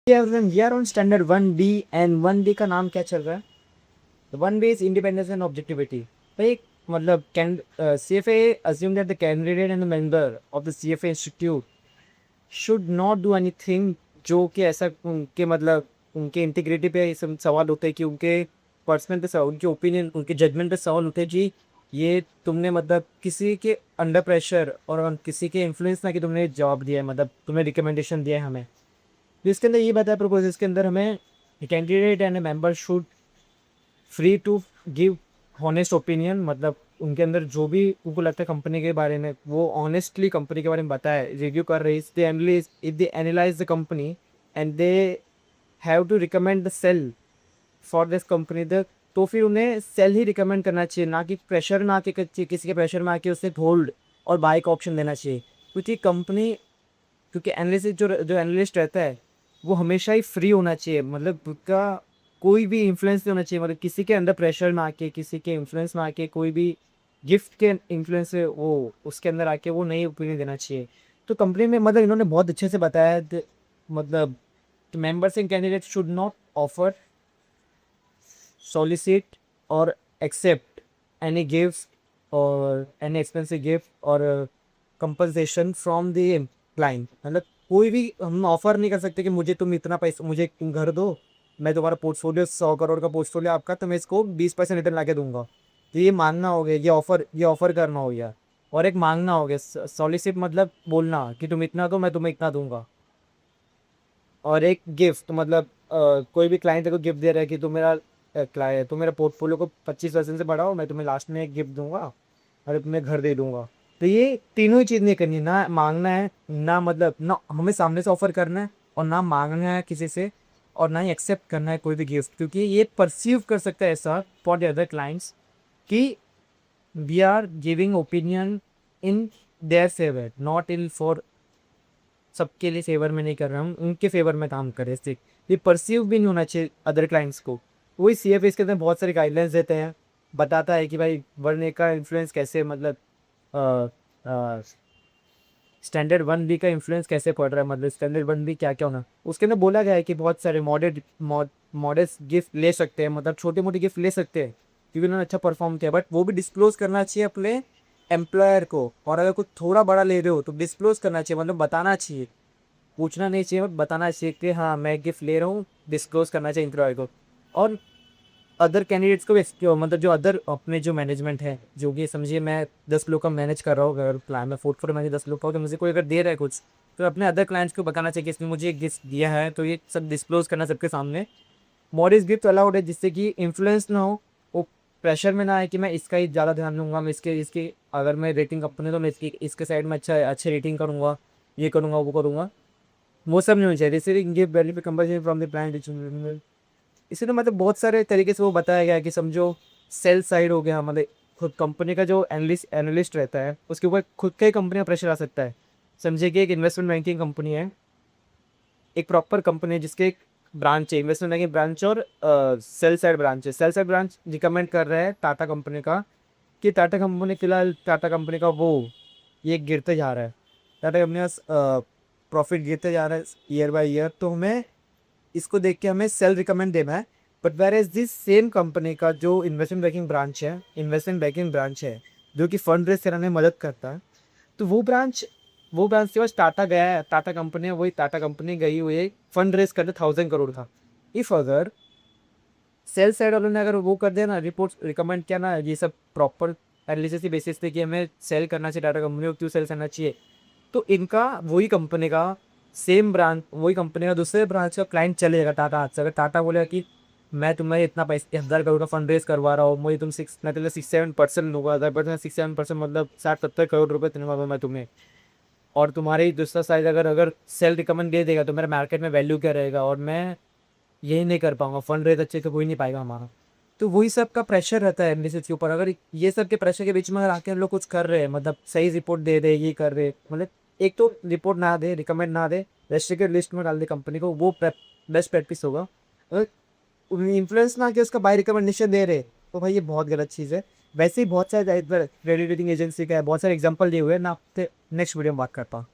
Everyone, we are on standard 1B and 1B का नाम क्या चल रहा है? 1B is independence and objectivity. भाई मतलब can CFA assume that the candidate and the member of the CFA institute should not do anything जो कि ऐसा उनके मतलब उनके इंटीग्रिटी पे सवाल होते हैं कि उनके पर्सनल पे सवाल, उनके ओपिनियन, उनके जजमेंट पे सवाल होते हैं जी। ये तुमने मतलब किसी के अंडर प्रेशर और किसी के इन्फ्लुएंस ना कि तुमने जवाब दिया है, मतलब तुम्हें रिकमेंडेशन दिया है हमें। तो इसके अंदर ये बताया प्रपोज, इसके अंदर हमें candidate and member should free to give honest opinion, मतलब उनके अंदर जो भी उनको लगता है कंपनी के बारे में वो ऑनेस्टली कंपनी के बारे में बताए, रिव्यू कर रही if they analyse the company and they have to recommend the sell for this company the, तो फिर उन्हें सेल ही रिकमेंड करना चाहिए, ना कि प्रेशर ना आके किसी के प्रेशर में आके उसे होल्ड और बाय का ऑप्शन देना चाहिए। क्योंकि कंपनी, क्योंकि एनालिसिस जो एनालिस्ट रहता है वो हमेशा ही फ्री होना चाहिए, मतलब उसका कोई भी इन्फ्लुएंस नहीं होना चाहिए, मतलब किसी के अंडर प्रेशर में आके, किसी के इन्फ्लुएंस में आके, कोई भी गिफ्ट के इन्फ्लुएंस से वो उसके अंदर आके वो नई ओपिनियन देना चाहिए। तो कंपनी में मतलब इन्होंने बहुत अच्छे से बताया है मतलब members and candidate should not offer, solicit or accept any gifts or any expensive gift or compensation from the client। मतलब कोई भी हम ऑफर नहीं कर सकते कि मुझे तुम इतना पैसा, मुझे तुम घर दो, मैं तुम्हारा पोर्टफोलियो 100 करोड़ का पोर्टफोलियो आपका, तो मैं इसको 20% रिटर्न ला के दूंगा। तो ये मानना हो गया, ये ऑफर करना हो गया। और एक मांगना हो गया, सॉलिसिट मतलब बोलना कि तुम इतना दो मैं तुम्हें इतना दूंगा। और एक गिफ्ट मतलब कोई भी क्लाइंट को गिफ्ट दे रहा है कि तुम मेरा पोर्टफोलियो को 25% से बढ़ाओ, मैं तुम्हें लास्ट में एक गिफ्ट दूंगा और तुम्हें घर दे दूंगा। तो ये तीनों ही चीज़ नहीं करनी, ना मांगना है, ना मतलब ना हमें सामने से ऑफर करना है, और ना मांगना है किसी से, और ना ही एक्सेप्ट करना है कोई भी गिफ्ट, क्योंकि ये परसीव कर सकता है ऐसा फॉर द अदर क्लाइंट्स कि we are giving opinion in their favour, not in for सबके लिए फेवर में नहीं कर रहा हूँ, उनके फेवर में काम करे। सिर्फ ये परसीव भी नहीं होना चाहिए अदर क्लाइंट्स को। वही CFA इसके अंदर बहुत सारी गाइडलाइंस देते हैं, बताता है कि भाई वर्ने का इन्फ्लुएंस कैसे, मतलब स्टैंडर्ड 1B का इन्फ्लुएंस कैसे पड़ रहा है, मतलब स्टैंडर्ड 1B क्या क्या होना। उसके अंदर बोला गया है कि बहुत सारे मॉडेस्ट गिफ्ट ले सकते हैं, मतलब छोटे मोटे गिफ्ट ले सकते हैं क्योंकि उन्होंने अच्छा परफॉर्म किया, बट वो भी डिस्क्लोज करना चाहिए अपने एम्प्लॉयर को। और अगर कुछ थोड़ा बड़ा ले रहे हो तो डिस्क्लोज करना चाहिए, मतलब बताना चाहिए, पूछना नहीं चाहिए, बताना चाहिए कि हाँ मैं गिफ्ट ले रहा हूँ, डिस्क्लोज करना चाहिए एम्प्लॉयर को। और अदर कैंडिडेट्स को भी मतलब जो अदर अपने जो मैनेजमेंट है, जो कि समझिए मैं 10 लोग का मैनेज कर रहा हूँ, अगर प्लान में पोर्टफोलियो मैंने 10 लोग का हो, तो मुझे कोई अगर दे रहा है कुछ, तो अपने अदर क्लाइंट्स को बताना चाहिए कि इसने मुझे एक गिफ्ट दिया है, तो ये सब डिस्क्लोज करना सबके सामने। मॉडरेट गिफ्ट अलाउड है जिससे कि इन्फ्लुएंस ना हो, वो प्रेशर में ना आए कि मैं इसका ही ज़्यादा ध्यान दूंगा, मैं इसके इसके अगर मैं रेटिंग अपने तो मैं इसके साइड में अच्छे रेटिंग करूँगा, ये करूँगा वो करूँगा, वो सब नहीं होना चाहिए। रिसीविंग गिफ्ट वैल्यू पे कंपल्सन फ्रॉम द प्लान। इसी तो मतलब बहुत सारे तरीके से वो बताया गया है कि समझो सेल साइड हो गया, मतलब खुद कंपनी का जो एनालिस्ट रहता है उसके ऊपर खुद का ही कंपनी का प्रेशर आ सकता है। समझिए कि एक इन्वेस्टमेंट बैंकिंग कंपनी है, एक प्रॉपर कंपनी है जिसके एक ब्रांच है, इन्वेस्टमेंट बैंकिंग ब्रांच और सेल साइड ब्रांच है। सेल साइड ब्रांच रिकमेंड कर रहा है टाटा कंपनी का कि टाटा कंपनी फिलहाल, टाटा कंपनी का वो ये गिरते जा रहा है, टाटा कंपनी का प्रॉफिट गिरते जा रहा है ईयर बाय ईयर, तो हमें इसको देख के हमें सेल रिकमेंड देना है। But whereas this same company का जो इन्वेस्टमेंट बैंकिंग ब्रांच है जो कि फंड रेज कराने में मदद करता है, तो वो ब्रांच के पास टाटा गया है, टाटा कंपनी है, वही टाटा कंपनी गई हुई है फंड रेज करते 1000 करोड़ का। इफ अगर सेल साइड वालों ने अगर वो कर दिया ना, रिपोर्ट रिकमेंड किया ना, ये सब प्रॉपर एनालिसिस की बेसिस पे कि हमें सेल करना चाहिए टाटा कंपनी को, क्यों सेल करना चाहिए, तो इनका वही कंपनी का सेम ब्रांच, वही कंपनी का दूसरे ब्रांच का क्लाइंट चले जाएगा टाटा हाथ से। अगर टाटा बोलेगा कि मैं तुम्हें इतना पैसा 1000 करोड़ का फंड रेज करवा रहा हूँ, मुझे तुम 6-7% दूंगा, 6-7% मतलब 60-70 करोड़ रुपये दूंगा मैं तुम्हें, और तुम्हारी दूसरा साइड अगर सेल रिकमेंड दे देगा तो मेरा मार्केट में वैल्यू क्या रहेगा, और मैं यही नहीं कर पाऊंगा, फंड रेज अच्छे से कोई नहीं पाएगा हमारा। तो वही सब का प्रेशर रहता है एनालिसिस के ऊपर। अगर ये सब के प्रेशर के बीच में अगर आके हम लोग कुछ कर रहे हैं, मतलब सही रिपोर्ट दे दे, ये कर रहे, मतलब एक तो रिपोर्ट ना दे, रिकमेंड ना दे, रेस्ट्रिक्टेड लिस्ट में डाल दे कंपनी को, वो बेस्ट प्रैक्टिस होगा। अगर इन्फ्लुएंस ना कि उसका बाय रिकमेंडेशन दे रहे, तो भाई ये बहुत गलत चीज़ है। वैसे ही बहुत सारे क्रेडिट रेटिंग एजेंसी का है, बहुत सारे एग्जाम्पल दिए हुए हैं ना, आपसे नेक्स्ट वीडियो में बात करता हूँ।